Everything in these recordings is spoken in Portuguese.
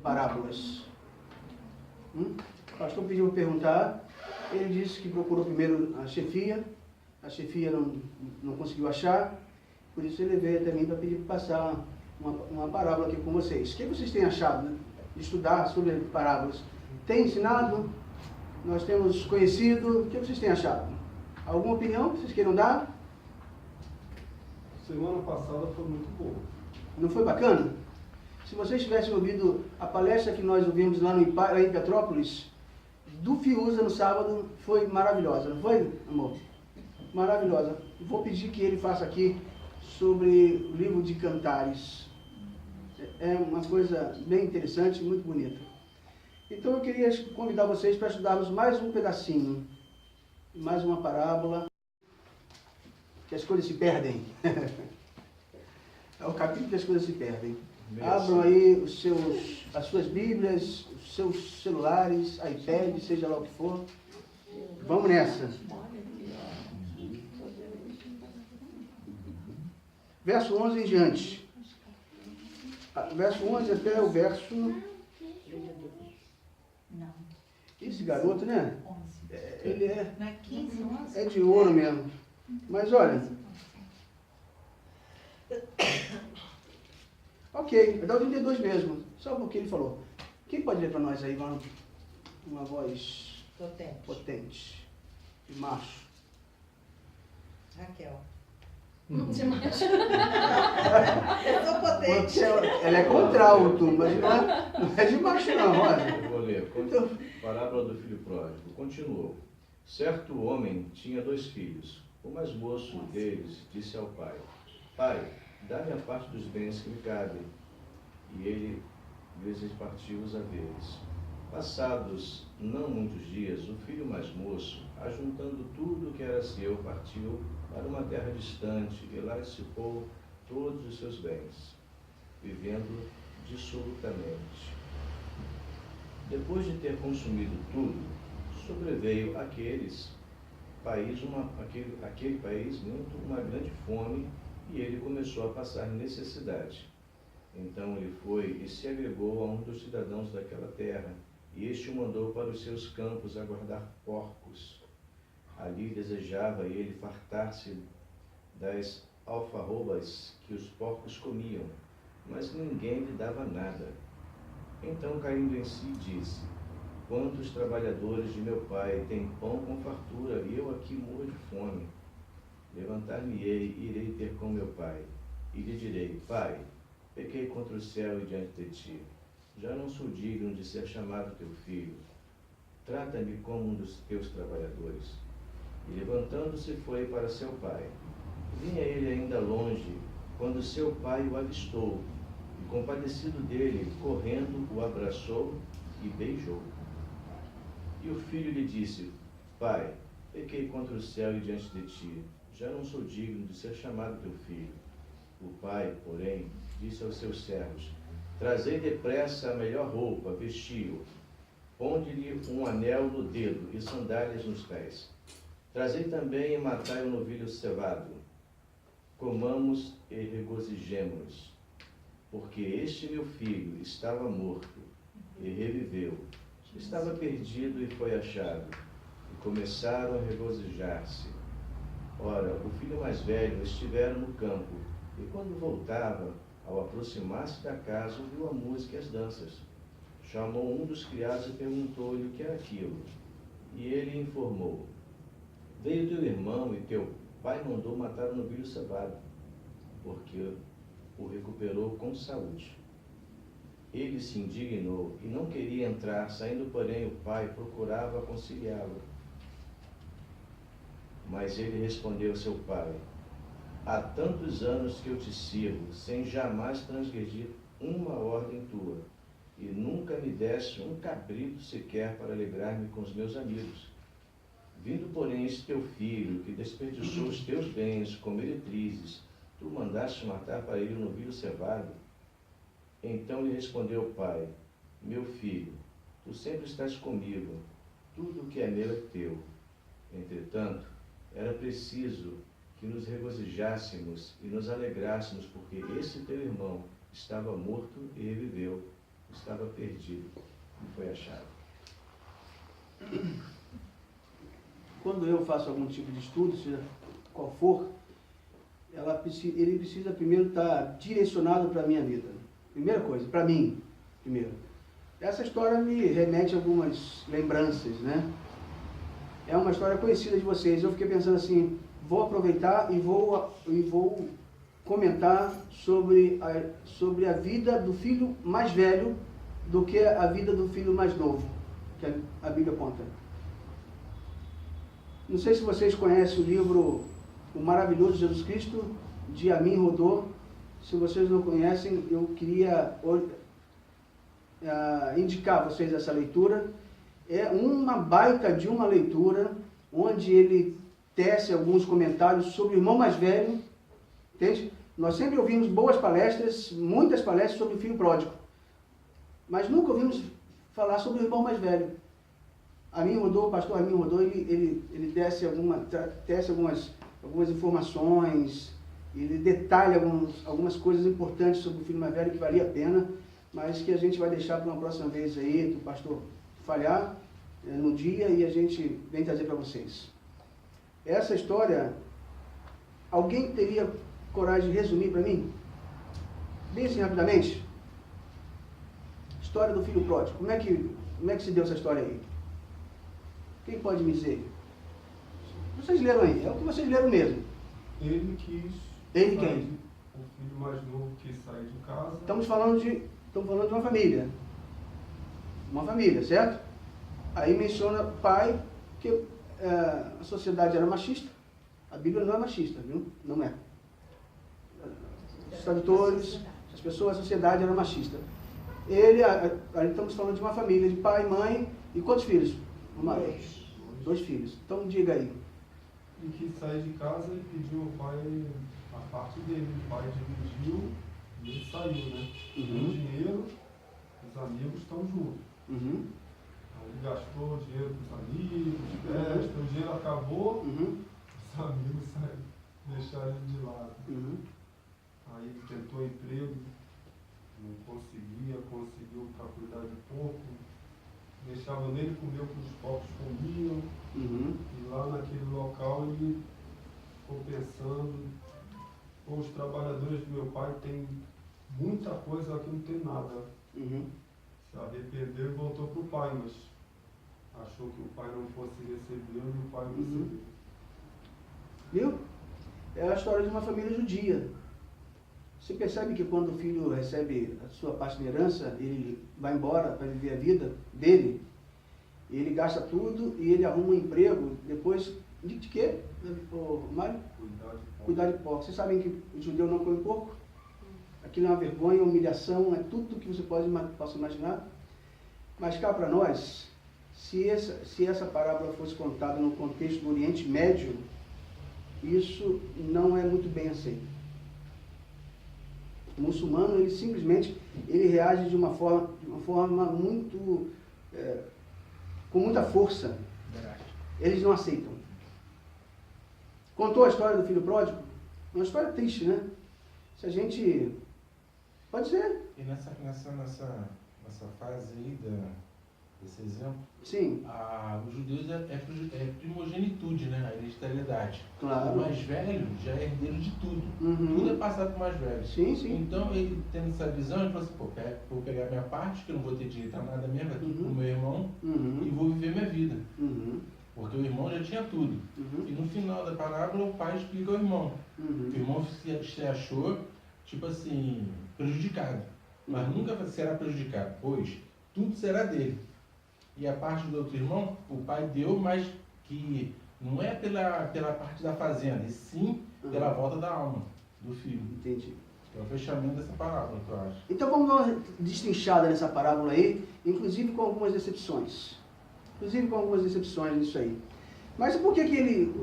Parábolas. O pastor pediu para perguntar, ele disse que procurou primeiro a chefia não conseguiu achar, por isso ele veio até mim para pedir para passar uma parábola aqui com vocês. O que vocês têm achado, né, de estudar sobre parábolas? Tem ensinado? Nós temos conhecido? O que vocês têm achado? Alguma opinião que vocês queiram dar? Semana passada foi muito boa. Não foi bacana? Se vocês tivessem ouvido a palestra que nós ouvimos lá em Petrópolis, do Fiuza no sábado, foi maravilhosa, não foi, amor? Maravilhosa. Vou pedir que ele faça aqui sobre o livro de Cantares. É uma coisa bem interessante, muito bonita. Então eu queria convidar vocês para estudarmos mais um pedacinho, mais uma parábola, que as coisas se perdem. É o capítulo que as coisas se perdem. Abram aí as suas Bíblias, os seus celulares, iPad, seja lá o que for. Vamos nessa. Verso 11 em diante. Verso 11 até o verso... Esse garoto, né? Ele é... Não é 15, 11? É de ouro mesmo. Mas olha... Ok, vai dar o 32 mesmo. Só porque ele falou. Quem pode ler para nós aí, uma voz potente de macho? Raquel. De macho. Eu sou potente. Ela é contralto, mas não é de macho não, olha. Eu vou ler. Então, Parábola do filho pródigo. Continuou. Certo homem tinha 2 filhos. O mais moço deles disse ao pai: Pai, dá-me a parte dos bens que me cabem. E ele lhes repartiu os haveres. Passados não muitos dias, o filho mais moço, ajuntando tudo que era seu, partiu para uma terra distante e lá dissipou todos os seus bens, vivendo dissolutamente. Depois de ter consumido tudo, sobreveio aquele país uma grande fome, e ele começou a passar necessidade. Então ele foi e se agregou a um dos cidadãos daquela terra, e este o mandou para os seus campos a guardar porcos. Ali desejava ele fartar-se das alfarrobas que os porcos comiam, mas ninguém lhe dava nada. Então, caindo em si, disse: Quantos trabalhadores de meu pai têm pão com fartura, e eu aqui morro de fome? Levantar-me-ei e irei ter com meu pai, e lhe direi: Pai, pequei contra o céu e diante de ti. Já não sou digno de ser chamado teu filho. Trata-me como um dos teus trabalhadores. E levantando-se foi para seu pai. Vinha ele ainda longe, quando seu pai o avistou, e compadecido dele, correndo, o abraçou e beijou. E o filho lhe disse: Pai, pequei contra o céu e diante de ti. Já não sou digno de ser chamado teu filho. O pai, porém, disse aos seus servos: Trazei depressa a melhor roupa, vestiu, ponde-lhe um anel no dedo e sandálias nos pés. Trazei também e matai o novilho cevado. Comamos e regozijemo-nos, porque este meu filho estava morto e reviveu, estava perdido e foi achado. E começaram a regozijar-se. Ora, o filho mais velho estivera no campo, e quando voltava, ao aproximar-se da casa, ouviu a música e as danças. Chamou um dos criados e perguntou-lhe o que era aquilo. E ele informou: Veio teu irmão e teu pai mandou matar o novilho cevado, porque o recuperou com saúde. Ele se indignou e não queria entrar, saindo, porém, o pai procurava conciliá-lo. Mas ele respondeu ao seu pai: Há tantos anos que eu te sirvo, sem jamais transgredir uma ordem tua, e nunca me deste um cabrito sequer para alegrar-me com os meus amigos. Vindo, porém, este teu filho, que desperdiçou os teus bens com meretrizes, tu mandaste matar para ele um novilho cevado? Então lhe respondeu o pai: meu filho, tu sempre estás comigo, tudo o que é meu é teu. Entretanto, era preciso que nos regozijássemos e nos alegrássemos, porque esse teu irmão estava morto e reviveu, estava perdido e foi achado. Quando eu faço algum tipo de estudo, seja qual for, ele precisa primeiro estar direcionado para a minha vida. Primeira coisa, para mim, primeiro. Essa história me remete a algumas lembranças, né? É uma história conhecida de vocês. Eu fiquei pensando assim, vou aproveitar e vou comentar sobre a vida do filho mais velho do que a vida do filho mais novo, que a Bíblia conta. Não sei se vocês conhecem o livro O Maravilhoso Jesus Cristo, de Amin Rodô. Se vocês não conhecem, eu queria indicar a vocês essa leitura. É uma baita de uma leitura, onde ele tece alguns comentários sobre o irmão mais velho, entende? Nós sempre ouvimos boas palestras, muitas palestras sobre o filho pródigo, mas nunca ouvimos falar sobre o irmão mais velho. O pastor Amin Rodô, ele tece algumas informações, ele detalha algumas coisas importantes sobre o filho mais velho que valia a pena, mas que a gente vai deixar para uma próxima vez aí, o pastor falhar no dia, e a gente vem trazer para vocês. Essa história, alguém teria coragem de resumir para mim? Bem assim, rapidamente. História do filho pródigo. Como é que se deu essa história aí? Quem pode me dizer? Vocês leram aí, é o que vocês leram mesmo. Ele quis. Ele quem? O filho mais novo quis sair de casa. Estamos falando de uma família. Uma família, certo? Aí menciona pai, que a sociedade era machista. A Bíblia não é machista, viu? Não é. Os tradutores, as pessoas, a sociedade era machista. Aí estamos falando de uma família, de pai, mãe e quantos filhos? Dois filhos. Então diga aí. Ele quis sair de casa e pediu ao pai a parte dele. O pai dividiu e ele saiu, né? O dinheiro, os amigos estão juntos. Aí ele gastou dinheiro com os amigos, festa, o dinheiro acabou, os amigos deixaram ele de lado. Aí ele tentou emprego, não conseguiu para cuidar de pouco. Deixava nele comer o que os pobres comiam. E lá naquele local ele ficou pensando, os trabalhadores do meu pai têm muita coisa, aqui não tem nada. Se arrependeu e voltou para o pai, mas achou que o pai não fosse recebê-lo e o pai recebeu. Viu? É a história de uma família judia. Você percebe que quando o filho recebe a sua parte de herança, ele vai embora para viver a vida dele, ele gasta tudo e ele arruma um emprego depois de quê, Mário? Cuidar de porco. Vocês sabem que o judeu não come porco? Aquilo é uma vergonha, humilhação, é tudo que você possa imaginar. Mas cá para nós, se essa parábola fosse contada no contexto do Oriente Médio, isso não é muito bem aceito. O muçulmano, ele simplesmente reage de uma forma muito, com muita força. Eles não aceitam. Contou a história do filho pródigo? Uma história triste, né? Se a gente... Pode ser. E nessa fase aí desse exemplo, sim, os judeus é primogenitude, né? A hereditariedade. Claro. O mais velho já é herdeiro de tudo. Tudo é passado para o mais velho. Sim, sim. Então, ele tendo essa visão, ele falou assim, vou pegar minha parte, que eu não vou ter direito a nada mesmo, aqui com o meu irmão, e vou viver minha vida. Porque o irmão já tinha tudo. E no final da parábola, o pai explica ao irmão. O irmão se achou, tipo assim, prejudicado. Mas nunca será prejudicado, pois tudo será dele. E a parte do outro irmão, o pai deu, mas que não é pela parte da fazenda, e sim pela volta da alma do filho. Entendi. É o fechamento dessa parábola, que eu acho. Então vamos dar uma destrinchada nessa parábola aí, inclusive com algumas decepções. Nisso aí. Mas por que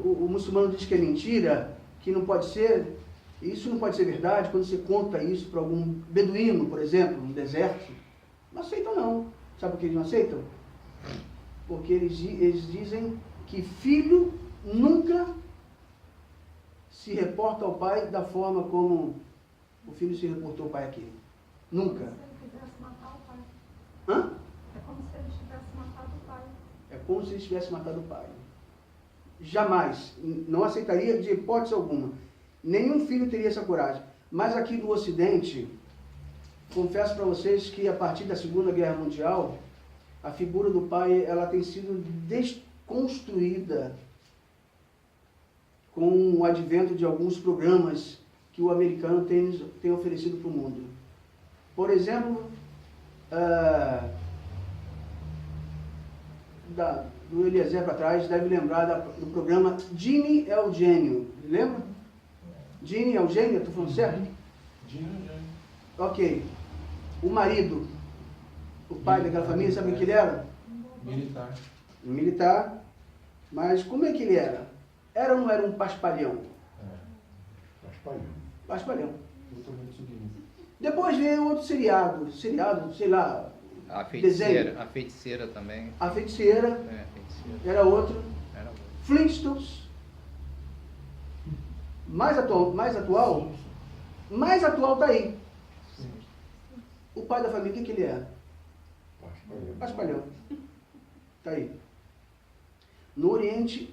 o muçulmano diz que é mentira, que não pode ser? Isso não pode ser verdade quando você conta isso para algum beduíno, por exemplo, no deserto? Não aceita não. Sabe por que eles não aceitam? Porque eles dizem que filho nunca se reporta ao pai da forma como o filho se reportou ao pai aqui. Nunca. É como se ele quisesse matar o pai. Hã? É como se ele tivesse matado o pai. É como se ele tivesse matado o pai. Jamais. Não aceitaria de hipótese alguma. Nenhum filho teria essa coragem. Mas aqui no Ocidente, confesso para vocês que a partir da Segunda Guerra Mundial, a figura do pai ela tem sido desconstruída com o advento de alguns programas que o americano tem oferecido para o mundo. Por exemplo, do Eliezer para trás, deve lembrar do programa Gini é o Gênio. Lembra? Gini é o Gênio, estou falando certo? Gini é o Gênio. Ok. O marido, o pai daquela família, sabe o que ele era? Militar. Um militar. Mas como é que ele era? Era ou não era um paspalhão? Paspalhão. Totalmente submisso. Depois veio outro seriado, sei lá, A desenho. feiticeira também. A Feiticeira, É, feiticeira. era outro. Era outro. Flintstones. Mais atual está aí. Sim. O pai da família, o que ele é? Paspalhão. Está aí. No Oriente,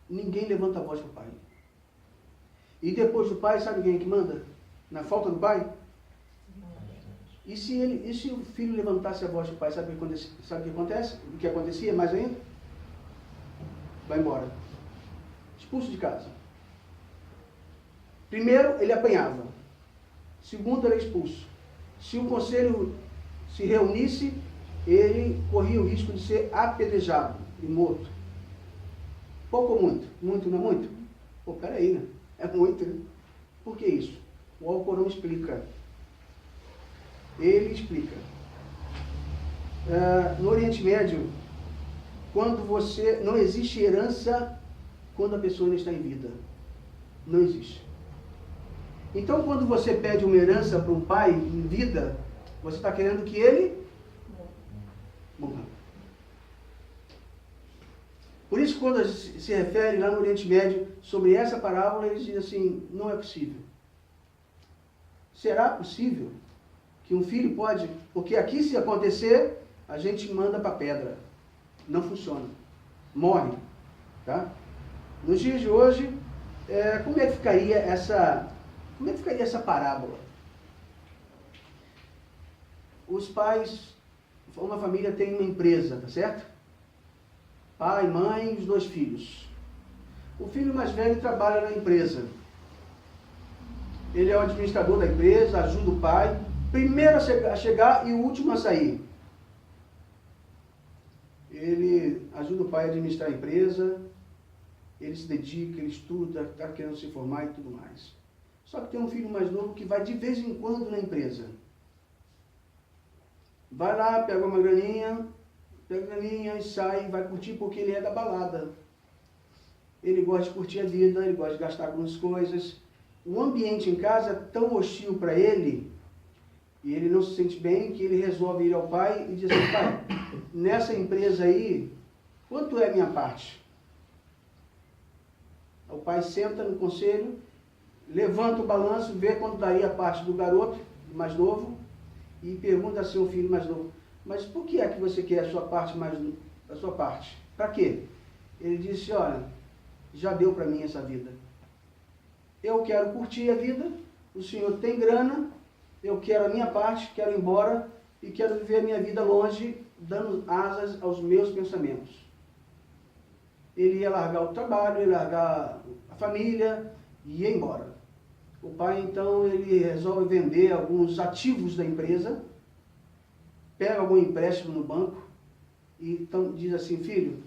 ninguém levanta a voz para o pai. E depois do pai, sabe quem é que manda? Na falta do pai? E se o filho levantasse a voz para o pai, sabe o que acontece? O que acontecia mais ainda? Vai embora. Expulso de casa. Primeiro, ele apanhava. Segundo, era expulso. Se o conselho se reunisse, ele corria o risco de ser apedrejado e morto. Pouco ou muito? Muito, não é muito? Pô, peraí, né? É muito, né? Por que isso? O Alcorão explica. Ele explica. No Oriente Médio, não existe herança quando a pessoa não está em vida. Não existe. Então, quando você pede uma herança para um pai em vida, você está querendo que ele morra. Por isso, quando se refere lá no Oriente Médio sobre essa parábola, eles dizem assim, não é possível. Será possível que um filho pode... Porque aqui, se acontecer, a gente manda para a pedra. Não funciona. Morre. Tá? Nos dias de hoje, como é que ficaria essa parábola? Os pais, uma família tem uma empresa, tá certo? Pai, mãe e os 2 filhos. O filho mais velho trabalha na empresa. Ele é o administrador da empresa, ajuda o pai. Primeiro a chegar e o último a sair. Ele ajuda o pai a administrar a empresa. Ele se dedica, ele estuda, está querendo se formar e tudo mais. Só que tem um filho mais novo que vai de vez em quando na empresa. Vai lá, pega uma graninha e sai, vai curtir porque ele é da balada. Ele gosta de curtir a vida, ele gosta de gastar algumas coisas. O ambiente em casa é tão hostil para ele, e ele não se sente bem, que ele resolve ir ao pai e dizer assim, pai, nessa empresa aí, quanto é a minha parte? O pai senta no conselho, levanta o balanço, vê quanto daria a parte do garoto mais novo, e pergunta ao seu filho mais novo, mas por que é que você quer a sua parte a sua parte? Para quê? Ele disse, olha, já deu para mim essa vida. Eu quero curtir a vida, o senhor tem grana, eu quero a minha parte, quero ir embora e quero viver a minha vida longe, dando asas aos meus pensamentos. Ele ia largar o trabalho, ia largar a família e ia embora. O pai, então, ele resolve vender alguns ativos da empresa, pega algum empréstimo no banco e então diz assim, filho,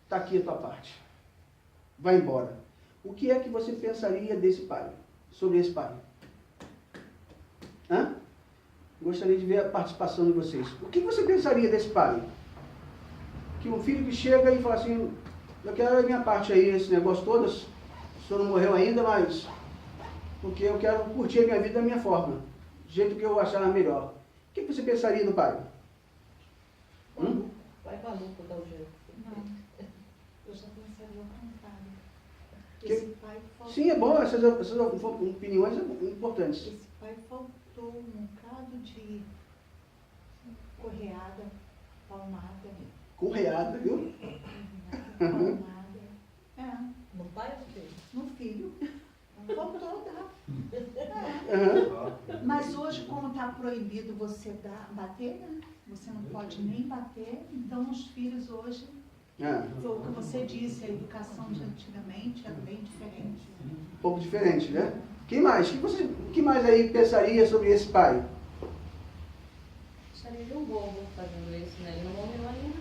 está aqui a tua parte, vai embora. O que é que você pensaria desse pai, sobre esse pai? Hã? Gostaria de ver a participação de vocês. O que você pensaria desse pai? Que um filho que chega e fala assim, eu quero a minha parte aí, esse negócio todo, o senhor não morreu ainda, mas... porque eu quero curtir a minha vida da minha forma, do jeito que eu achar melhor. O que você pensaria do pai? faltou. Sim, é bom, essas opiniões são importantes. Esse pai faltou um bocado de correada, palmada. Correada, viu? Palmada. É, No pai ou no filho? no filho. Faltou, tá? Uhum. Mas hoje, como está proibido você bater, né? Você não pode nem bater, então os filhos hoje, Ah, foi o que você disse, a educação de antigamente era bem diferente. um pouco diferente, né? Quem mais? O que mais aí pensaria sobre esse pai? Acharia ele um bobo fazendo isso, né? Ele não morreu ainda.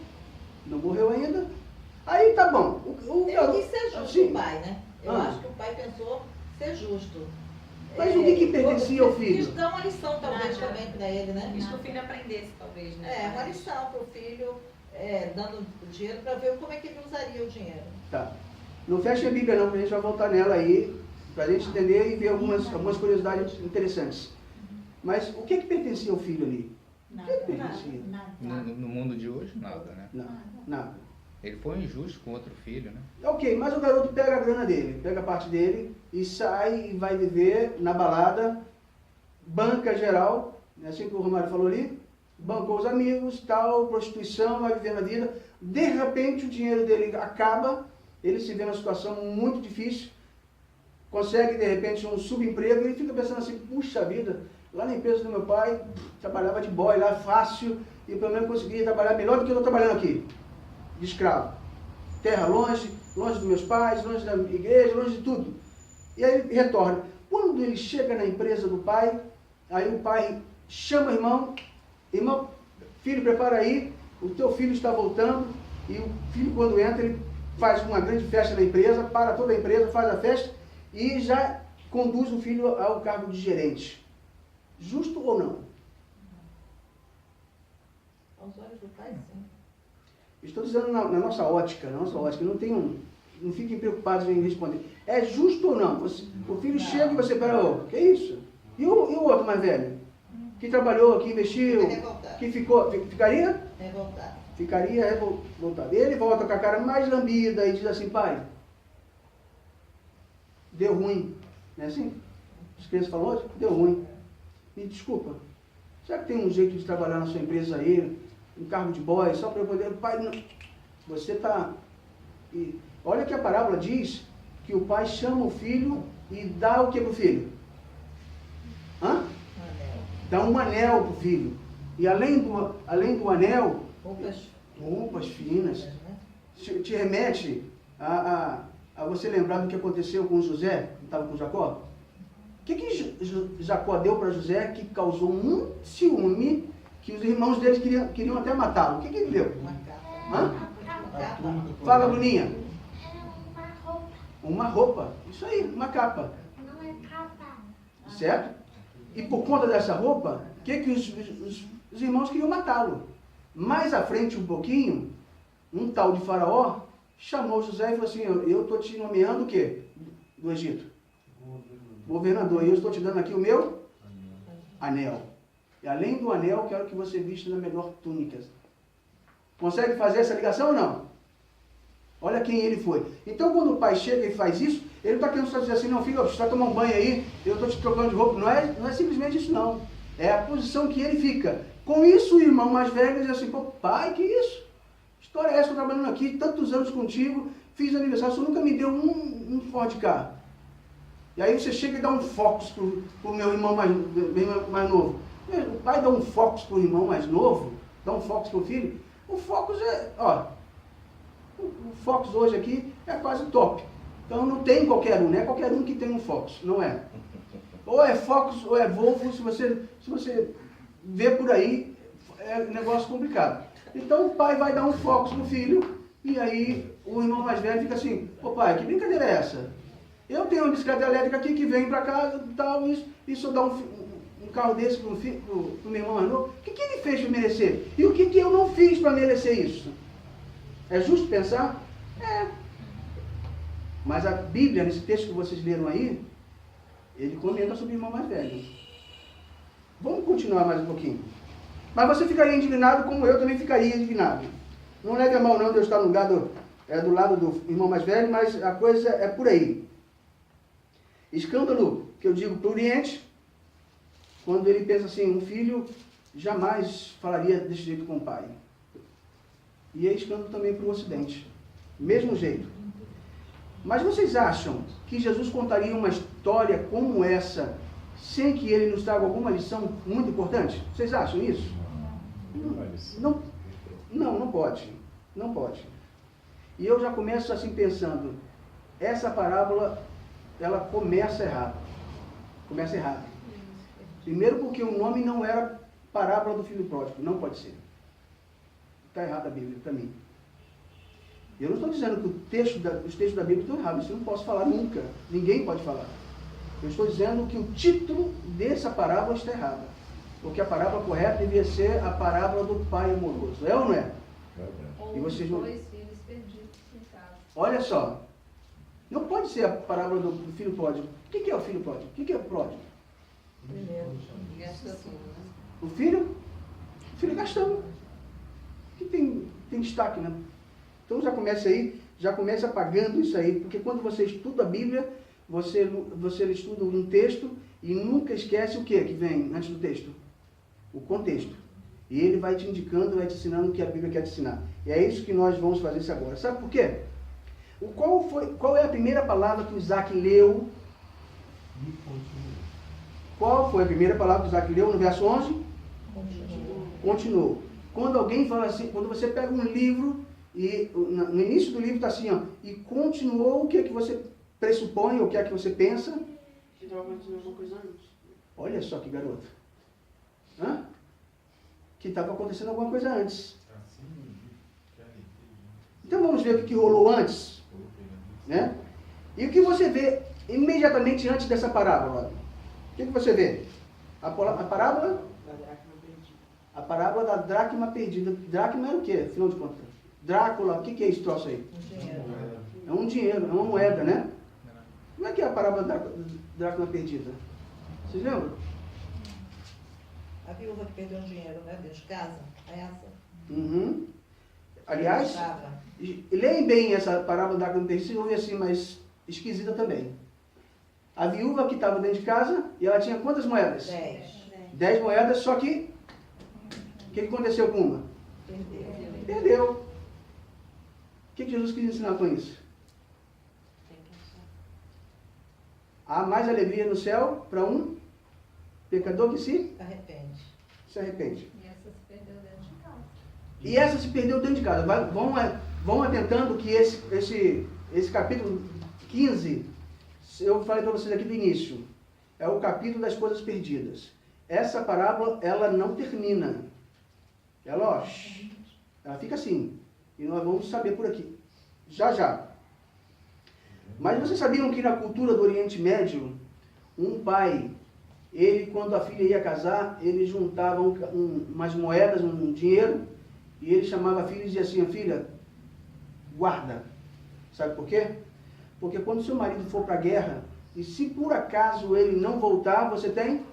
Não morreu ainda? Aí tá bom. Ele quis ser justo, sim. o pai, né? Eu Ah. acho que o pai pensou ser justo. Mas o que pertencia ao filho? Quis dar uma lição, talvez, também para ele, né? Quis que o filho aprendesse, talvez, né? É, uma lição para o filho, dando o dinheiro para ver como é que ele usaria o dinheiro. Tá. Não feche a Bíblia não, porque a gente vai voltar nela aí, pra gente entender e ver algumas curiosidades interessantes. Mas o que pertencia ao filho ali? Nada, O que pertencia? nada. No mundo de hoje, nada, né? Não, nada. Ele foi injusto com outro filho, né? Ok, mas o garoto pega a grana dele, pega a parte dele e sai e vai viver na balada, banca geral, é assim que o Romário falou ali, bancou os amigos, tal, prostituição, vai vivendo a vida. De repente o dinheiro dele acaba, ele se vê numa situação muito difícil, consegue de repente um subemprego e ele fica pensando assim, puxa vida, lá na empresa do meu pai, trabalhava de boy lá, fácil, e pelo menos conseguia trabalhar melhor do que eu estou trabalhando aqui, de escravo. Terra longe, longe dos meus pais, longe da igreja, longe de tudo. E aí ele retorna. Quando ele chega na empresa do pai, aí o pai chama o irmão, irmão, filho, prepara aí, o teu filho está voltando, e o filho quando entra, ele faz uma grande festa na empresa, para toda a empresa, faz a festa, e já conduz o filho ao cargo de gerente. Justo ou não? Aos olhos do pai, sim. Estou dizendo na nossa ótica, não fiquem preocupados em responder. É justo ou não? O filho chega e você fala, ô, que isso? E o outro mais velho? Que trabalhou, que investiu, Revoltado. que ficaria? Revoltado. Ficaria revoltado. Ele volta com a cara mais lambida e diz assim, pai, deu ruim. Não é assim? As crianças falam hoje, deu ruim. Me desculpa, será que tem um jeito de trabalhar na sua empresa aí, um cargo de boy, só para eu poder... Pai, não. Você está... Olha que a parábola diz que o pai chama o filho e dá o que para o filho? Hã? Dá um anel para o filho. E além do anel, roupas finas. Te remete a você lembrar do que aconteceu com José, que estava com Jacó? O que Jacó deu para José que causou um ciúme que os irmãos dele queriam até matá-lo? O que ele deu? Uma capa. Hã? Fala, Bruninha. Uma roupa. Uma roupa. Isso aí, uma capa. Não é capa. Certo? E por conta dessa roupa, os irmãos queriam matá-lo. Mais à frente um pouquinho, um tal de Faraó chamou José e falou assim, eu estou te nomeando o quê? Do Egito? Governador. E eu estou te dando aqui o meu anel. E além do anel, quero que você vista na melhor túnica. Consegue fazer essa ligação ou não? Olha quem ele foi. Então, quando o pai chega e faz isso, ele não está querendo só dizer assim, não, filho, você vai tomar um banho aí, eu estou te trocando de roupa. Não é simplesmente isso, não. É a posição que ele fica. Com isso, o irmão mais velho diz assim, pô, pai, que isso? História é essa, estou trabalhando aqui tantos anos contigo, fiz aniversário, você nunca me deu um Ford Ka. E aí você chega e dá um Focus pro meu irmão mais novo. O pai dá um Focus pro irmão mais novo, dá um Focus pro filho. O Focus o Focus hoje aqui é quase top. Então não tem qualquer um, não é qualquer um que tem um Focus, não é. Ou é Focus ou é Volvo, se você vê por aí, é um negócio complicado. Então o pai vai dar um Focus pro filho, e aí o irmão mais velho fica assim, ô pai, que brincadeira é essa? Eu tenho uma bicicleta elétrica aqui que vem para casa e tal, e se eu dar um carro desse pro meu irmão mais novo, o que ele fez para merecer? E o que eu não fiz para merecer isso? É justo pensar? É. Mas a Bíblia, nesse texto que vocês leram aí, ele comenta sobre o irmão mais velho. Vamos continuar mais um pouquinho. Mas você ficaria indignado como eu também ficaria indignado. Não leve a mal não, Deus está no lugar do lado do irmão mais velho, mas a coisa é por aí. Escândalo, que eu digo para o Oriente, quando ele pensa assim, um filho jamais falaria desse jeito com o pai. E é escândalo também para o Ocidente. Mesmo jeito. Mas vocês acham que Jesus contaria uma história como essa sem que ele nos traga alguma lição muito importante? Vocês acham isso? Não pode. Não pode. E eu já começo assim pensando, essa parábola, ela começa errado. Começa errado. Primeiro porque o nome não era parábola do filho pródigo. Não pode ser. Está errada a Bíblia para mim. Eu não estou dizendo que os textos da Bíblia estão errados. Isso eu não posso falar nunca. Ninguém pode falar. Eu estou dizendo que o título dessa parábola está errado. Porque a parábola correta devia ser a parábola do pai amoroso. É ou não é? Ou E vocês não... 2 filhos perdidos em casa. Olha só. Não pode ser a parábola do filho pródigo. O que é o filho pródigo? O que é o pródigo? O filho gastão. Que tem destaque, né? Então já começa aí, já começa apagando isso aí, porque quando você estuda a Bíblia, você estuda um texto e nunca esquece o que vem antes do texto? O contexto. E ele vai te indicando, vai te ensinando o que a Bíblia quer te ensinar. E é isso que nós vamos fazer isso agora. Sabe por quê? Qual é a primeira palavra que o Isaac leu? Qual foi a primeira palavra que o Isaac leu no verso 11? Continuou. Quando alguém fala assim, quando você pega um livro e no início do livro está assim, ó, e continuou, o que é que você pressupõe, o que é que você pensa? Que estava acontecendo alguma coisa antes. Olha só que garoto. Hã? Que estava acontecendo alguma coisa antes. Então vamos ver o que rolou antes. Né? E o que você vê imediatamente antes dessa parábola? O que você vê? A parábola? A parábola da dracma perdida. Dracma era o quê, afinal de contas? Drácula, o que é esse troço aí? É um dinheiro, é uma moeda, né? Como é que é a parábola da dracma perdida? Vocês lembram? A viúva que perdeu um dinheiro, né? Dentro de casa. É essa. Uhum. Aliás, leem bem essa parábola da dracma perdida, vocês vão ver assim, mas esquisita também. A viúva que estava dentro de casa, e ela tinha quantas moedas? 10 moedas, só que o que aconteceu com uma? Perdeu. O que Jesus quis ensinar com isso? Há mais alegria no céu para um pecador que se arrepende. E essa se perdeu dentro de casa. E essa se perdeu dentro de casa. Vão atentando que esse capítulo 15, eu falei para vocês aqui do início, é o capítulo das coisas perdidas. Essa parábola, ela não termina. Ela fica assim. E nós vamos saber por aqui. Já. Mas vocês sabiam que na cultura do Oriente Médio, um pai, ele quando a filha ia casar, ele juntava umas moedas, um dinheiro, e ele chamava a filha e dizia assim, filha, guarda. Sabe por quê? Porque quando seu marido for para a guerra, e se por acaso ele não voltar, você tem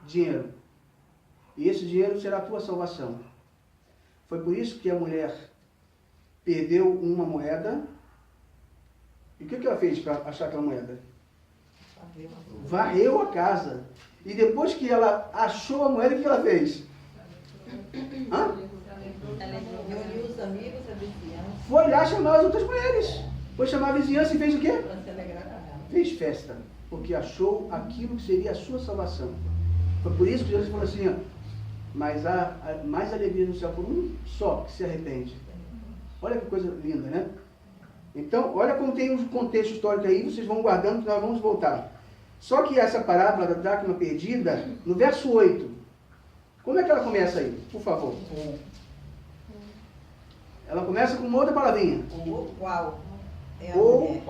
dinheiro. E esse dinheiro será a tua salvação. Foi por isso que a mulher perdeu uma moeda. E o que ela fez para achar aquela moeda? Varreu a casa. E depois que ela achou a moeda, o que ela fez? Reuniu os amigos, a vizinhança. Foi lá chamar as outras mulheres. Foi chamar a vizinhança e fez o quê? Para se alegrar com ela. Fez festa. Porque achou aquilo que seria a sua salvação. Foi por isso que Jesus falou assim, ó, mas há mais alegria no céu por um só que se arrepende. Olha que coisa linda, né? Então, olha como tem um contexto histórico aí, vocês vão guardando que nós vamos voltar. Só que essa parábola da dracma perdida, no verso 8, como é que ela começa aí? Por favor. Ela começa com uma outra palavrinha. O qual é a Ou mulher.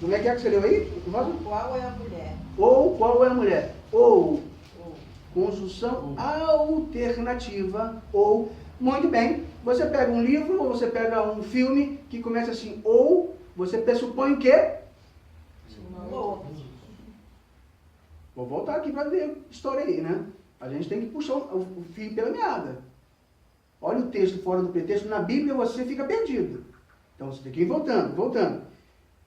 Como é que você leu aí? O qual é a mulher. Ou qual é a mulher? Ou conjunção alternativa. Ou, muito bem, você pega um livro ou você pega um filme que começa assim, ou você pressupõe o quê? Vou voltar aqui para ver a história aí, né? A gente tem que puxar o fio pela meada. Olha o texto fora do pretexto. Na Bíblia você fica perdido. Então você tem que ir voltando.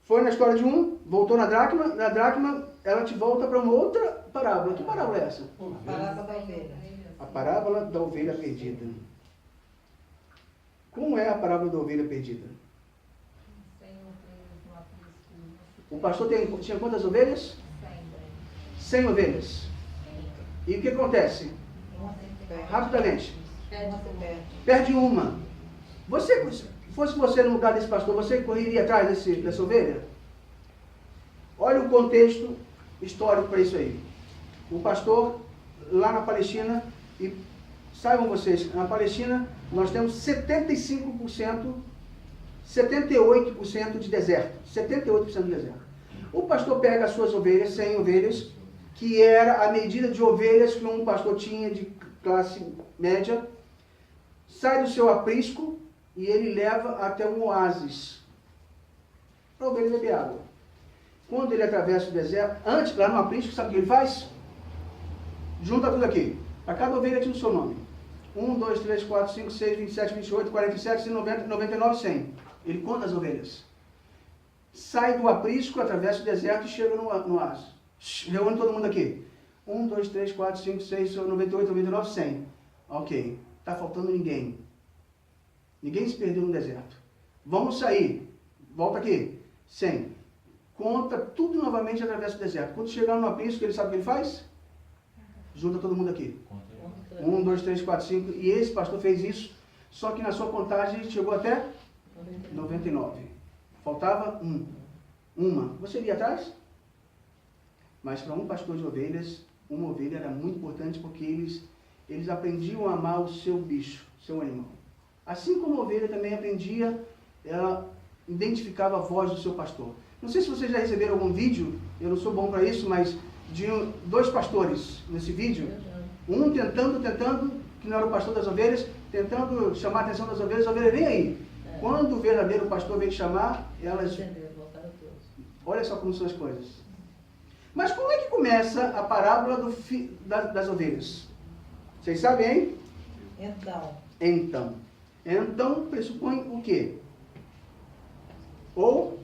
Foi na história de um, voltou na dracma ela te volta para uma outra parábola. Que parábola é essa? A parábola da ovelha. A parábola da ovelha perdida. Como é a parábola da ovelha perdida? O pastor tinha quantas ovelhas? 100 ovelhas. E o que acontece? Rapidamente. Perde uma. Fosse você no lugar desse pastor, você correria atrás dessa ovelha? Olha o contexto histórico para isso aí. O pastor lá na Palestina, e saibam vocês, na Palestina nós temos 75%, 78% de deserto. 78% de deserto. O pastor pega as suas ovelhas, 100 ovelhas, que era a medida de ovelhas que um pastor tinha de classe média, sai do seu aprisco e ele leva até um oásis para a ovelha beber água. Quando ele atravessa o deserto, antes, lá no aprisco, sabe o que ele faz? Junta tudo aqui. A cada ovelha tinha o seu nome. 1, 2, 3, 4, 5, 6, 27, 28, 47, 190, 99, 100. Ele conta as ovelhas. Sai do aprisco, atravessa o deserto e chega no oásis. Reúne todo mundo aqui. 1, 2, 3, 4, 5, 6, 98, 99, 100. Ok. Está faltando ninguém. Ninguém se perdeu no deserto. Vamos sair. Volta aqui. 100. Conta tudo novamente e atravessa o deserto. Quando chegar no aprisco, ele sabe o que ele faz? Junta todo mundo aqui. 1, 2, 3, 4, 5. E esse pastor fez isso. Só que na sua contagem chegou até 99. Faltava uma. Você iria atrás? Mas para um pastor de ovelhas, uma ovelha era muito importante porque eles aprendiam a amar o seu bicho, seu animal. Assim como a ovelha também aprendia, ela identificava a voz do seu pastor. Não sei se vocês já receberam algum vídeo, eu não sou bom para isso, mas de dois pastores nesse vídeo. Um tentando, que não era o pastor das ovelhas, tentando chamar a atenção das ovelhas, a ovelha vem aí. Quando o verdadeiro pastor vem chamar, elas... Olha só como são as coisas. Mas como é que começa a parábola das ovelhas? Vocês sabem, hein? Então pressupõe o quê? Ou...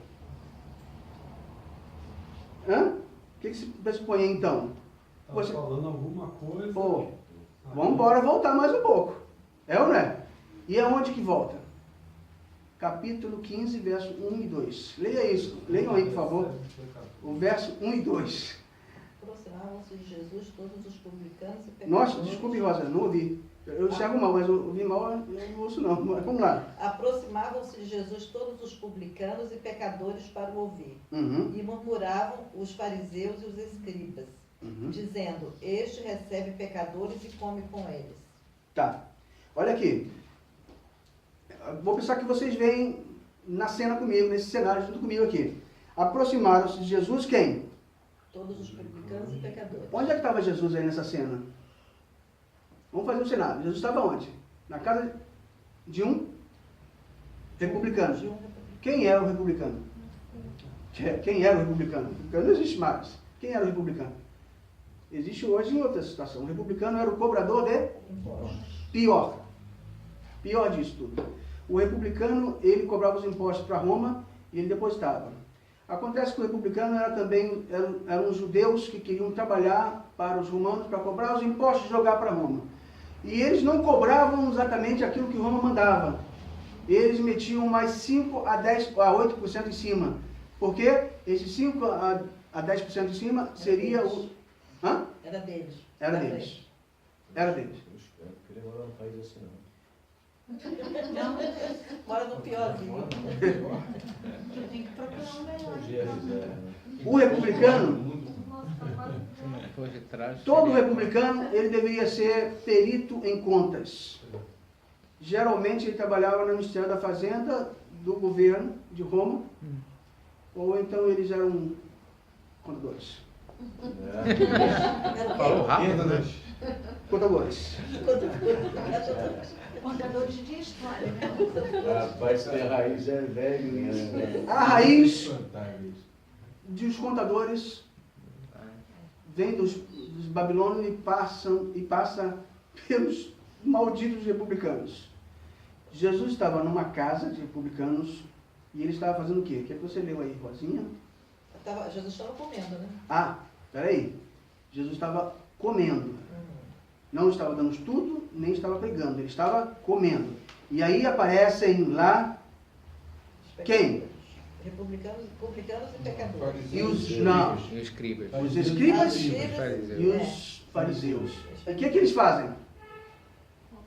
O que se pressupõe então? Está falando alguma coisa... Vamos embora voltar mais um pouco. É ou não é? E aonde que volta? Capítulo 15, verso 1 e 2. Leia isso. Leiam aí, por favor. O verso 1 e 2. Aproximavam-se de Jesus todos os publicanos e pecadores. Nossa, desculpe, Rosa, não ouvi. Eu enxergo mal, mas eu ouvi mal, eu não ouço não. Vamos lá. Aproximavam-se de Jesus todos os publicanos e pecadores para o ouvir. E murmuravam os fariseus e os escribas, dizendo, este recebe pecadores e come com eles. Tá. Olha aqui. Vou pensar que vocês veem na cena comigo, nesse cenário, junto comigo aqui. Aproximaram-se de Jesus quem? Todos os publicanos e pecadores. Onde é que estava Jesus aí nessa cena? Vamos fazer um cenário. Jesus estava onde? Na casa de um republicano. Quem era o republicano? Quem era o republicano? O republicano não existe mais. Quem era o republicano? Existe hoje em outra situação. O republicano era o cobrador de impostos. Pior disso tudo. O republicano, ele cobrava os impostos para Roma e ele depositava. Acontece que o republicano eram os judeus que queriam trabalhar para os romanos para cobrar os impostos e jogar para Roma. E eles não cobravam exatamente aquilo que Roma mandava. Eles metiam mais 5 a 8% em cima. Porque esses 5 a 10% em cima seria o... Era deles. Era deles. Eu queria morar num país assim, não. Mora no piorzinho. Tem que procurar um melhor. O republicano, todo republicano, ele deveria ser perito em contas. Geralmente ele trabalhava no Ministério da Fazenda do governo de Roma, ou então eles eram contadores. Falou rápido, né? Contadores. Contadores de história, né? Rapaz, ter raiz é velho, né? A raiz dos contadores vem dos babilônios e passa pelos malditos republicanos. Jesus estava numa casa de republicanos E ele estava fazendo o quê? O que é que você leu aí, Rosinha? Jesus estava comendo, né? Ah, peraí. Jesus estava comendo. Não estava dando estudo, nem estava pregando. Ele estava comendo. E aí aparecem lá quem? Republicanos, publicanos e pecadores. E os escribas. Os escribas e os fariseus. O que eles fazem?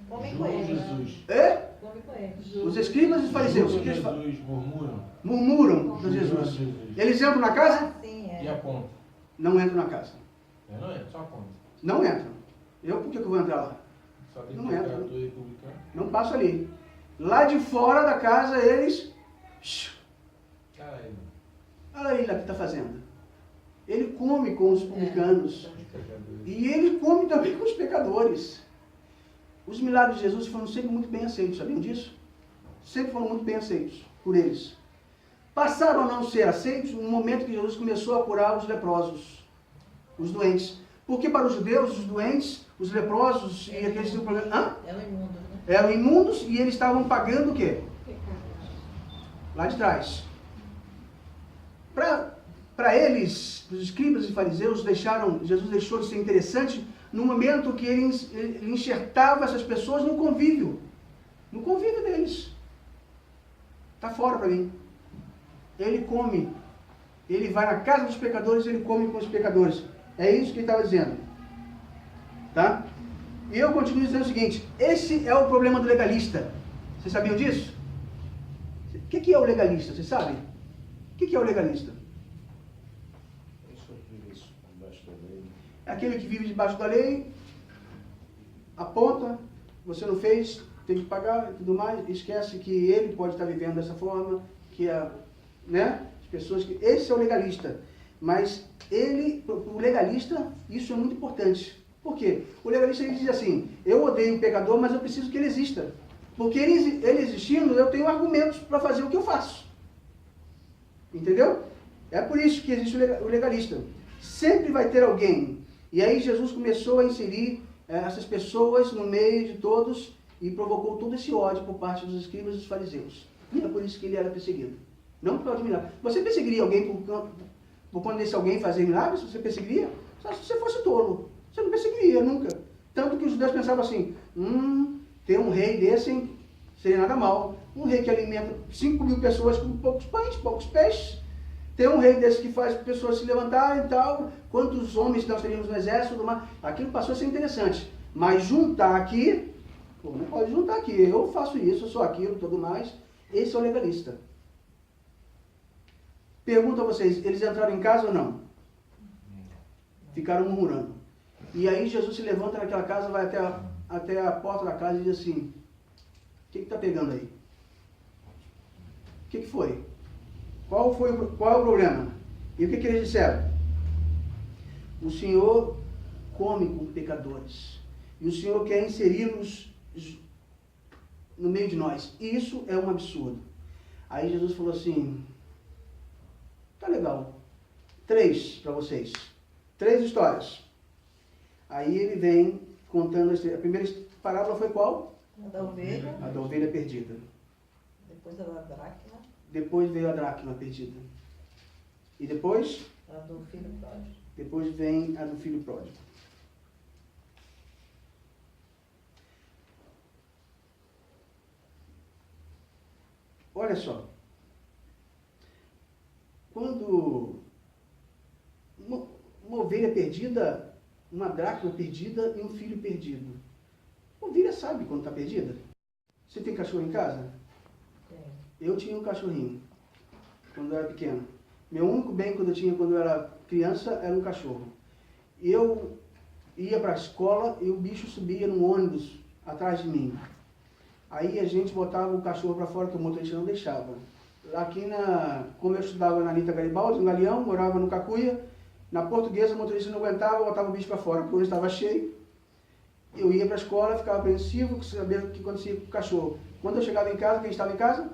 Comem com eles. Jesus. É? Come com eles. Os escribas e os fariseus. O que eles fazem? Jesus murmuram. Murmuram de Jesus. Eles entram na casa? Sim, E apontam. Não entram na casa. Não é, só aponta. Não entram. Por que eu vou entrar lá? Só tem Não pecador entra. e publicano. Não passo ali. Lá de fora da casa eles... Caralho. Olha ele lá que está fazendo. Ele come com os publicanos. E ele come também com os pecadores. Os milagres de Jesus foram sempre muito bem aceitos, sabiam disso? Sempre foram muito bem aceitos por eles. Passaram a não ser aceitos no momento que Jesus começou a curar os leprosos, os doentes. Porque para os judeus, os doentes, os leprosos e aqueles que tinham problema... Eram imundos, né? Eram imundos e eles estavam pagando o quê? Lá de trás. Para eles, os escribas e fariseus, Jesus deixou de ser interessante no momento que ele enxertava essas pessoas no convívio deles. Está fora para mim. Ele come, ele vai na casa dos pecadores, ele come com os pecadores. É isso que ele estava dizendo. Tá? E eu continuo dizendo o seguinte, esse é o problema do legalista. Vocês sabiam disso? O que é o legalista? Vocês sabem? O que é o legalista? É aquele que vive debaixo da lei, aponta, você não fez, tem que pagar e tudo mais, esquece que ele pode estar vivendo dessa forma, que as pessoas que... Esse é o legalista. Mas o legalista, isso é muito importante. Por quê? O legalista ele diz assim, eu odeio o pecador, mas eu preciso que ele exista. Porque ele existindo, eu tenho argumentos para fazer o que eu faço. Entendeu? É por isso que existe o legalista. Sempre vai ter alguém. E aí Jesus começou a inserir essas pessoas no meio de todos e provocou todo esse ódio por parte dos escribas e dos fariseus. E é por isso que ele era perseguido. Não por causa de milagres. Você perseguiria alguém por quando esse alguém fazer milagres? Você perseguiria? Só se você fosse tolo. Você não perseguiria nunca. Tanto que os judeus pensavam assim, ter um rei desse hein, seria nada mal. Um rei que alimenta 5.000 pessoas com poucos pães, poucos peixes. Ter um rei desse que faz pessoas se levantarem e tal. Quantos homens nós teríamos no exército? Aquilo passou a ser interessante. Mas juntar aqui, não pode juntar aqui. Eu faço isso, eu sou aquilo, tudo mais. Esse é o legalista. Pergunto a vocês, eles entraram em casa ou não? Ficaram murmurando. E aí Jesus se levanta naquela casa, vai até a porta da casa e diz assim, o que está pegando aí? O que foi? Qual é o problema? E o que eles disseram? O Senhor come com pecadores. E o Senhor quer inseri-los no meio de nós. E isso é um absurdo. Aí Jesus falou assim, tá legal. 3 para vocês. 3 histórias. Aí ele vem contando, a primeira parábola foi qual? A da ovelha. A da ovelha perdida. Depois a da dracma. Depois veio a dracma perdida. E depois? A do filho pródigo. Depois vem a do filho pródigo. Olha só. Quando uma ovelha perdida, uma dracma perdida e um filho perdido. A ovelha sabe quando está perdida? Você tem cachorro em casa? Eu tinha um cachorrinho, quando eu era pequeno. Meu único bem quando eu era criança era um cachorro. Eu ia para a escola e o bicho subia num ônibus atrás de mim. Aí a gente botava o cachorro para fora, que o motorista não deixava. Aqui, como eu estudava na Anitta Garibaldi, no Galeão, morava no Cacuia, na Portuguesa o motorista não aguentava, botava o bicho para fora, porque o ônibus estava cheio. Eu ia para a escola, ficava apreensivo, sabendo o que acontecia com o cachorro. Quando eu chegava em casa, quem estava em casa?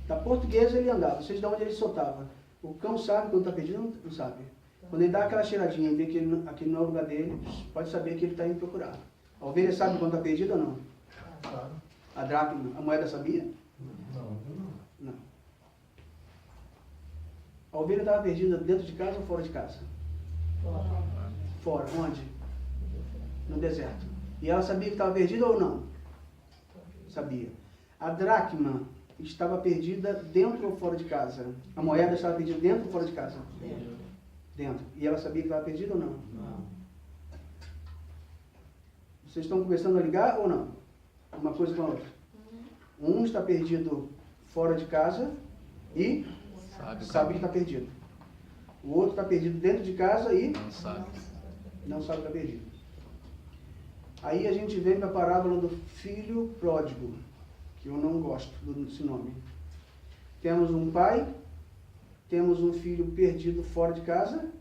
Da Portuguesa ele andava, não sei de onde ele soltava. O cão sabe quando está perdido, não sabe. Quando ele dá aquela cheiradinha e vê que aquele não é o lugar dele, pode saber que ele está indo procurar. A ovelha sabe quando está perdida ou não? A dracma, a moeda sabia? Não. Não. A ovelha estava perdida dentro de casa ou fora de casa? Fora. Onde? No deserto. E ela sabia que estava perdida ou não? Sabia. A dracma estava perdida dentro ou fora de casa? A moeda estava perdida dentro ou fora de casa? Dentro. E ela sabia que estava perdida ou não? Não. Vocês estão começando a ligar ou não? Uma coisa com a outra. Um está perdido fora de casa e sabe que está perdido. O outro está perdido dentro de casa e não sabe que está perdido. Aí a gente vem para a parábola do filho pródigo, que eu não gosto desse nome. Temos um pai, temos um filho perdido fora de casa,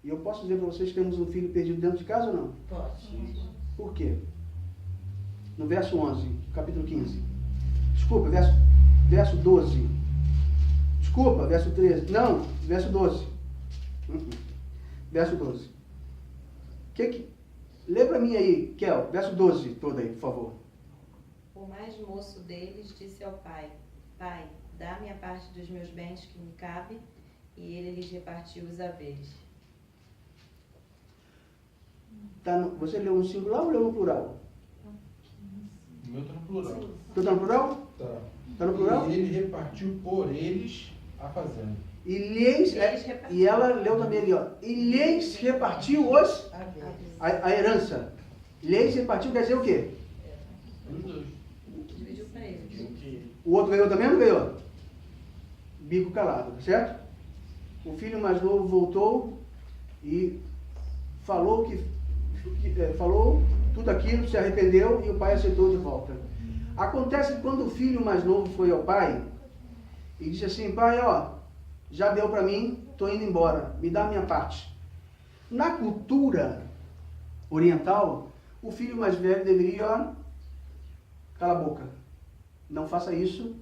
e eu posso dizer para vocês que temos um filho perdido dentro de casa ou não? Pode. Por quê? No verso 11, capítulo 15. Desculpa, verso 12. Desculpa, verso 13. Não, verso 12. Verso 12. Lê para mim aí, Kel, verso 12 todo aí, por favor. O mais moço deles disse ao pai: Pai, dá-me a parte dos meus bens que me cabe, e ele lhes repartiu os haveres. Você leu no singular ou leu no plural? O meu está no plural. Tu está no plural? Tá. Está no plural? E ele repartiu por eles a fazenda. E ela leu também ali, ó. E lhes repartiu a herança. Lhes repartiu quer dizer o quê? Os dois. Dividiu para eles. O outro ganhou também ou não ganhou? Bico calado, certo? O filho mais novo voltou e falou falou tudo aquilo, se arrependeu e o pai aceitou de volta. Acontece que quando o filho mais novo foi ao pai e disse assim: pai, ó, já deu para mim, estou indo embora, me dá a minha parte. Na cultura oriental, o filho mais velho deveria, ó, cala a boca, não faça isso,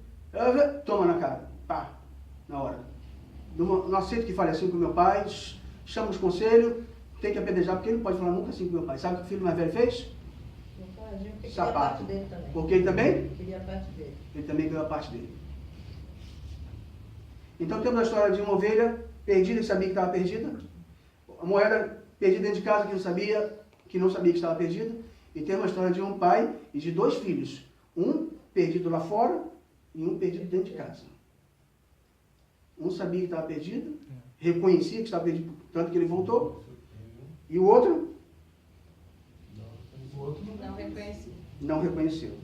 toma na cara, pá, na hora. Não aceito que fale assim com meu pai, chama os conselhos, tem que apedrejar, porque ele não pode falar nunca assim com meu pai. Sabe o que o filho mais velho fez? Sapato. Porque ele também? Queria a parte dele. Ele também ganhou a parte dele. Então temos a história de uma ovelha perdida que sabia que estava perdida, a moeda perdida dentro de casa que não sabia que estava perdida, e temos a história de um pai e de dois filhos, um perdido lá fora e um perdido dentro de casa. Um sabia que estava perdido, reconhecia que estava perdido, tanto que ele voltou, e o outro Não reconheci. não reconheceu.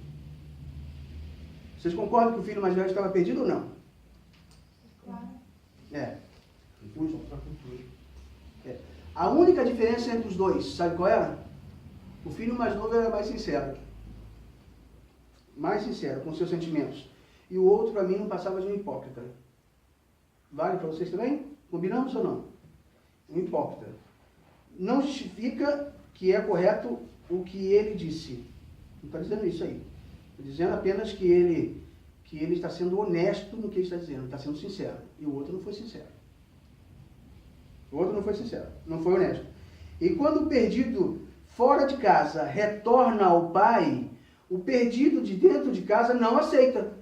Vocês concordam que o filho mais velho estava perdido ou não? Claro. A única diferença entre os dois, sabe qual era? O filho mais novo era mais sincero com seus sentimentos. E o outro, para mim, não passava de um hipócrita. Vale para vocês também? Combinamos ou não? Um hipócrita. Não justifica que é correto o que ele disse. Não está dizendo isso aí. Está dizendo apenas que ele está sendo honesto no que ele está dizendo, está sendo sincero. E o outro não foi sincero. O outro não foi sincero, não foi honesto. E quando o perdido fora de casa retorna ao pai, o perdido de dentro de casa não aceita.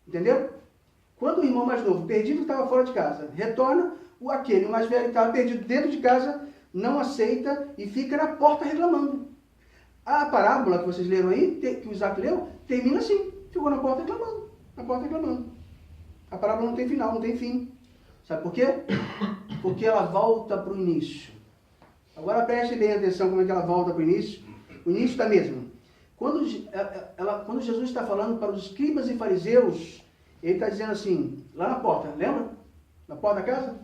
Entendeu? Quando o irmão mais novo, perdido que estava fora de casa, retorna, aquele mais velho que estava perdido dentro de casa, não aceita e fica na porta reclamando. A parábola que vocês leram aí, que o Isaac leu, termina assim. Ficou na porta reclamando. Na porta reclamando. A parábola não tem final, não tem fim. Sabe por quê? Porque ela volta para o início. Agora preste bem atenção como é que ela volta para o início. O início está mesmo. Quando Jesus está falando para os escribas e fariseus, ele está dizendo assim, lá na porta, lembra? Na porta da casa?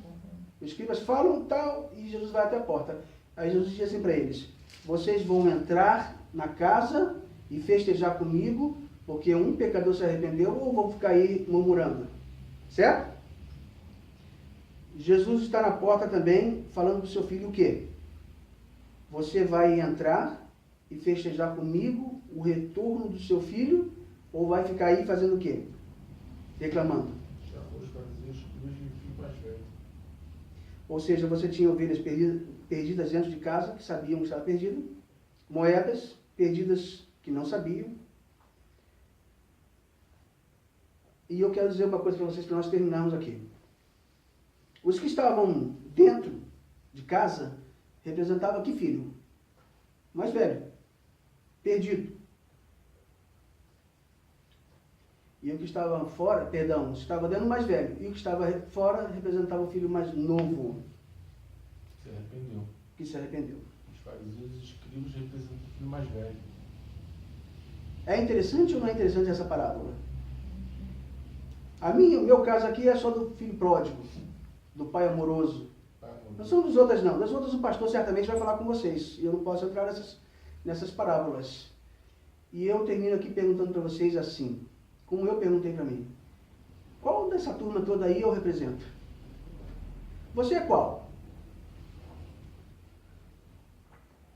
Os escribas falam tal, e Jesus vai até a porta. Aí Jesus diz assim para eles: vocês vão entrar na casa e festejar comigo, porque um pecador se arrependeu, ou vão ficar aí murmurando? Certo? Jesus está na porta também, falando para o seu filho o quê? Você vai entrar e festejar comigo o retorno do seu filho, ou vai ficar aí fazendo o quê? Reclamando. Ou seja, você tinha ovelhas perdidas dentro de casa, que sabiam que estava perdido, moedas perdidas que não sabiam. E eu quero dizer uma coisa para vocês, para nós terminarmos aqui. Os que estavam dentro de casa representavam que filho? Mais velho, perdido. E o que estava fora, perdão, estava dentro mais velho. E o que estava fora representava o filho mais novo. Se arrependeu. Que se arrependeu. Os fariseus e os escribas representam o filho mais velho. É interessante ou não é interessante essa parábola? O meu caso aqui é só do filho pródigo, do pai amoroso. Não são dos outras não. Das outras o pastor certamente vai falar com vocês. E eu não posso entrar nessas parábolas. E eu termino aqui perguntando para vocês assim, como eu perguntei para mim. Qual dessa turma toda aí eu represento? Você é qual?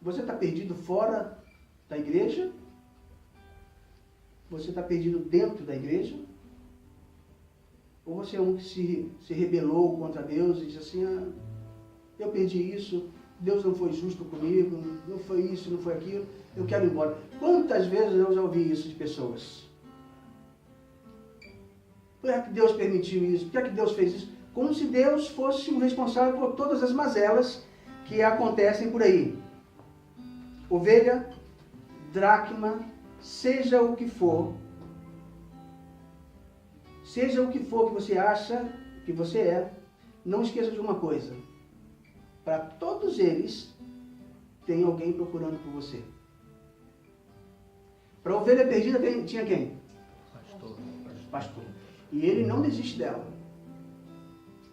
Você está perdido fora da igreja? Você está perdido dentro da igreja? Ou você é um que se rebelou contra Deus e diz assim, eu perdi isso, Deus não foi justo comigo, não foi isso, não foi aquilo, eu quero ir embora. Quantas vezes eu já ouvi isso de pessoas? Por que Deus permitiu isso? Por que Deus fez isso? Como se Deus fosse o responsável por todas as mazelas que acontecem por aí. Ovelha, dracma, seja o que for que você acha que você é, não esqueça de uma coisa. Para todos eles, tem alguém procurando por você. Para a ovelha perdida tinha quem? Pastor. E ele não desiste dela.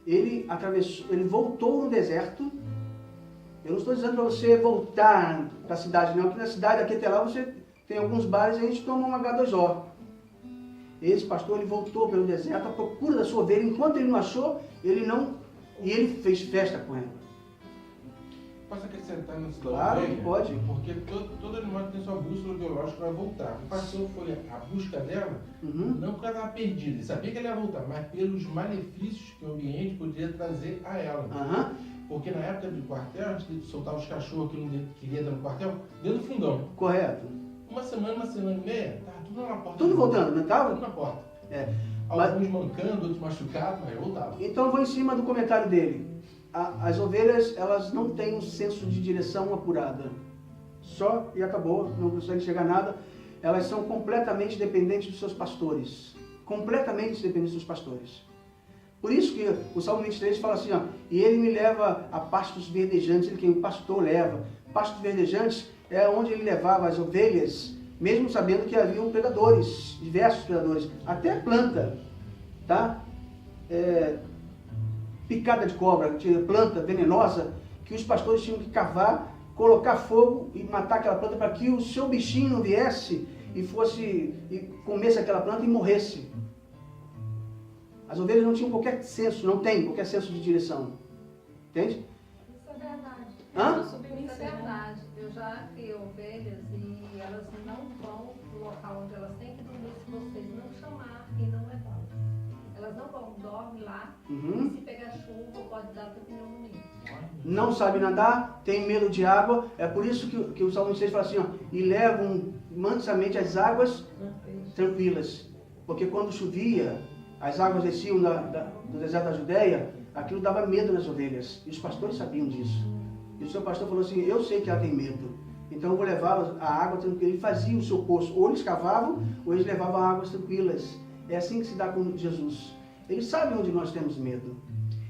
Ele voltou no deserto. Eu não estou dizendo para você voltar para a cidade, não, porque na cidade, aqui até lá, você tem alguns bares e a gente toma um H2O. Esse pastor, ele voltou pelo deserto à procura da sua ovelha. Enquanto ele não achou, e ele fez festa com ela. Posso acrescentar nessa Claro, ovelha? pode. Porque todo animal tem sua bússola biológica para voltar. O pastor foi à busca dela, não porque ela estava perdida, ele sabia que ela ia voltar, mas pelos malefícios que o ambiente poderia trazer a ela. Porque na época do quartel, a gente soltava os cachorros que não queria dar no quartel, dentro do fundão. Correto. Uma semana e meia, estava tudo na porta. Tudo voltando, não estava? Tudo na porta. Mas Alguns mancando, outros machucados, mas voltavam. Então eu vou em cima do comentário dele. As ovelhas, elas não têm um senso de direção apurada. Só e acabou, não conseguem chegar a nada. Elas são completamente dependentes dos seus pastores. Completamente dependentes dos pastores. Por isso que o Salmo 23 fala assim, e ele me leva a pastos verdejantes, ele quem o pastor leva. Pastos verdejantes é onde ele levava as ovelhas, mesmo sabendo que haviam predadores, diversos predadores, até planta, tá? Picada de cobra, planta venenosa, que os pastores tinham que cavar, colocar fogo e matar aquela planta para que o seu bichinho não viesse e comesse aquela planta e morresse. As ovelhas não tinham qualquer senso, não tem qualquer senso de direção. Entende? Isso é verdade. Hã? Isso é verdade. Eu já criei ovelhas e elas não vão no local onde elas têm que dormir se vocês não chamar e não levar. Elas não vão, dormem lá e se pegar chuva pode dar pneumonia. Não sabe nadar, tem medo de água, é por isso que o Salmo 6 fala assim, e levam mansamente as águas tranquilas. Porque quando chovia, as águas desciam do deserto da Judéia, aquilo dava medo nas ovelhas. E os pastores sabiam disso. E o seu pastor falou assim, eu sei que ela tem medo, então eu vou levá-la à água tranquila. Ele fazia o seu poço, ou eles cavavam, ou eles levavam águas tranquilas. É assim que se dá com Jesus. Ele sabe onde nós temos medo.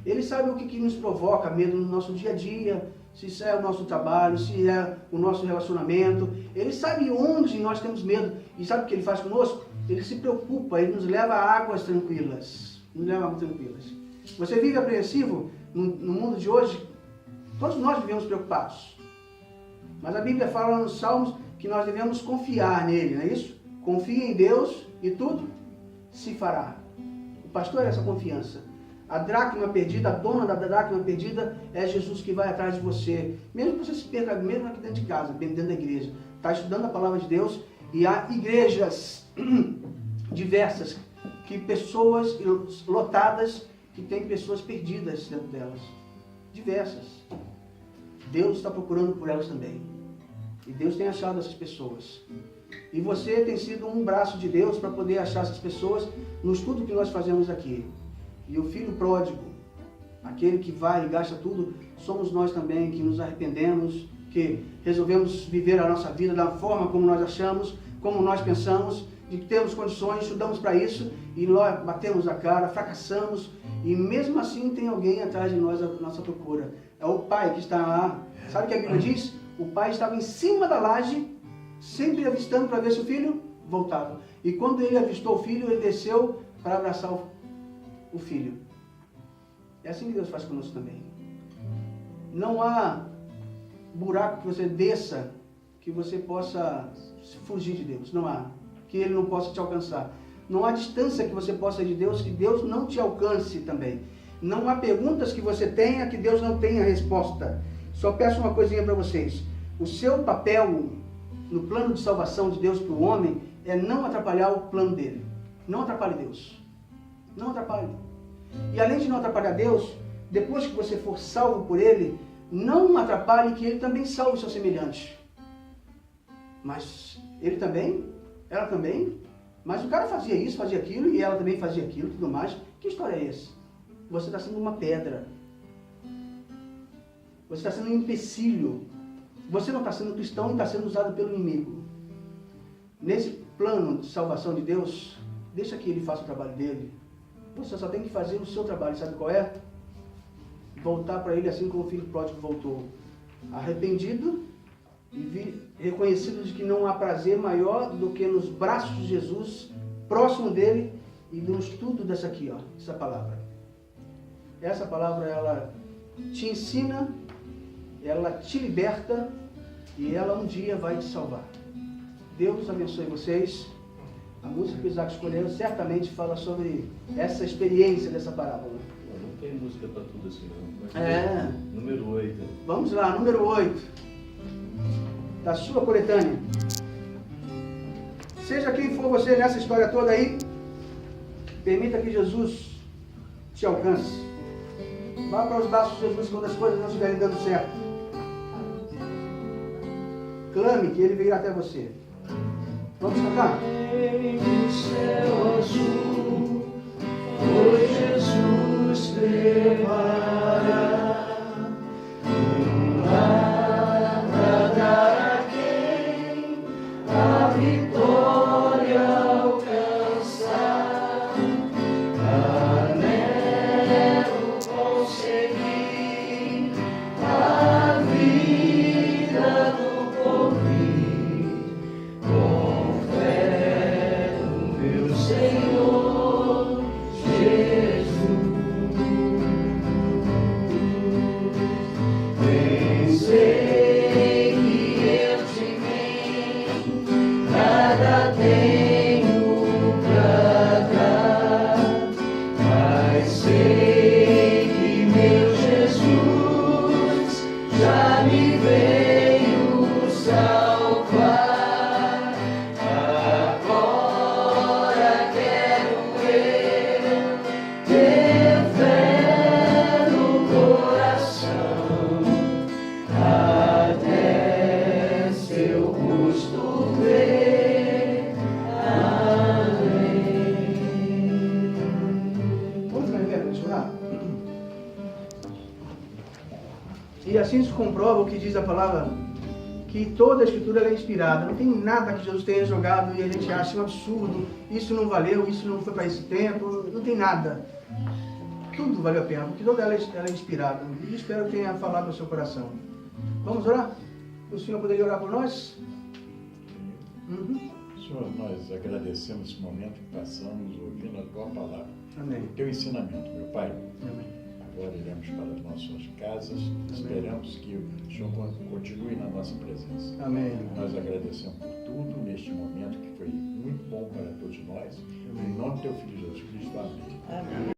Ele sabe o que nos provoca medo no nosso dia a dia, se isso é o nosso trabalho, se é o nosso relacionamento. Ele sabe onde nós temos medo. E sabe o que ele faz conosco? Ele se preocupa, ele nos leva a águas tranquilas. Nos leva a águas tranquilas. Você vive apreensivo no mundo de hoje? Todos nós vivemos preocupados. Mas a Bíblia fala nos Salmos que nós devemos confiar nele, não é isso? Confie em Deus e tudo se fará. O pastor é essa confiança. A dracma perdida, a dona da dracma perdida é Jesus que vai atrás de você. Mesmo que você se perca, mesmo aqui dentro de casa, dentro da igreja. Está estudando a palavra de Deus e há igrejas diversas, que pessoas lotadas, que tem pessoas perdidas dentro delas. Diversas. Deus está procurando por elas também. E Deus tem achado essas pessoas. E você tem sido um braço de Deus para poder achar essas pessoas no estudo que nós fazemos aqui. E o filho pródigo, aquele que vai e gasta tudo, somos nós também que nos arrependemos, que resolvemos viver a nossa vida da forma como nós achamos, como nós pensamos, de que temos condições, estudamos para isso, e nós batemos a cara, fracassamos, e mesmo assim tem alguém atrás de nós, a nossa procura. É o pai que está lá. Sabe o que a Bíblia diz? O pai estava em cima da laje, sempre avistando para ver se o filho voltava. E quando ele avistou o filho, ele desceu para abraçar o filho. É assim que Deus faz conosco também. Não há buraco que você desça que você possa fugir de Deus. Não há. Que Ele não possa te alcançar. Não há distância que você possa ir de Deus que Deus não te alcance também. Não há perguntas que você tenha que Deus não tenha resposta. Só peço uma coisinha para vocês. O seu papel no plano de salvação de Deus para o homem é não atrapalhar o plano dele. Não atrapalhe Deus. Não atrapalhe. E além de não atrapalhar Deus, depois que você for salvo por Ele, não atrapalhe que Ele também salve o seu semelhante. Mas ele também, ela também, mas o cara fazia isso, fazia aquilo, e ela também fazia aquilo, tudo mais. Que história é essa? Você está sendo uma pedra. Você está sendo um empecilho. Você não está sendo cristão e está sendo usado pelo inimigo. Nesse plano de salvação de Deus, deixa que Ele faça o trabalho dele. Você só tem que fazer o seu trabalho, sabe qual é? Voltar para Ele assim como o filho pródigo voltou. Arrependido e reconhecido de que não há prazer maior do que nos braços de Jesus, próximo dele, e no estudo dessa aqui, ó, essa palavra. Essa palavra, ela te ensina, ela te liberta e ela um dia vai te salvar. Deus abençoe vocês. A música que o Isaac escolheu certamente fala sobre essa experiência dessa parábola. Não tem música para tudo assim, não. Número 8. Vamos lá, número 8. Da sua coletânea. Seja quem for você nessa história toda aí, permita que Jesus te alcance. Vá para os braços de Jesus quando as coisas não estiverem dando certo. Clame que Ele virá até você. Vamos cantar? O céu azul foi Jesus prepara um lar pra dar a quem a vitória alcançar. Anelo conseguir a vida do porvir. Com fé no meu Senhor Jesus. Pensei que eu de mim nada tenho pra dar, mas sei que meu Jesus já me veio salvar. Agora quero eu ter fé no coração, até seu rosto ver. Amém. Vamos ver, vamos orar? E assim se comprova o que diz a palavra, que toda a Escritura é inspirada. Não tem nada que Jesus tenha jogado e a gente acha um absurdo. Isso não valeu, isso não foi para esse tempo. Não tem nada. Tudo valeu a pena, porque toda ela é inspirada. E espero que tenha falado no seu coração. Vamos orar? O Senhor poderia orar por nós? Senhor, nós agradecemos esse momento que passamos ouvindo a Tua palavra. Amém. O Teu ensinamento, meu Pai. Amém. Agora iremos para as nossas casas. Esperamos que o Senhor continue na nossa presença. Amém. Nós agradecemos por tudo neste momento que foi muito bom para todos nós. Em nome do Teu Filho Jesus Cristo. Amém. Amém.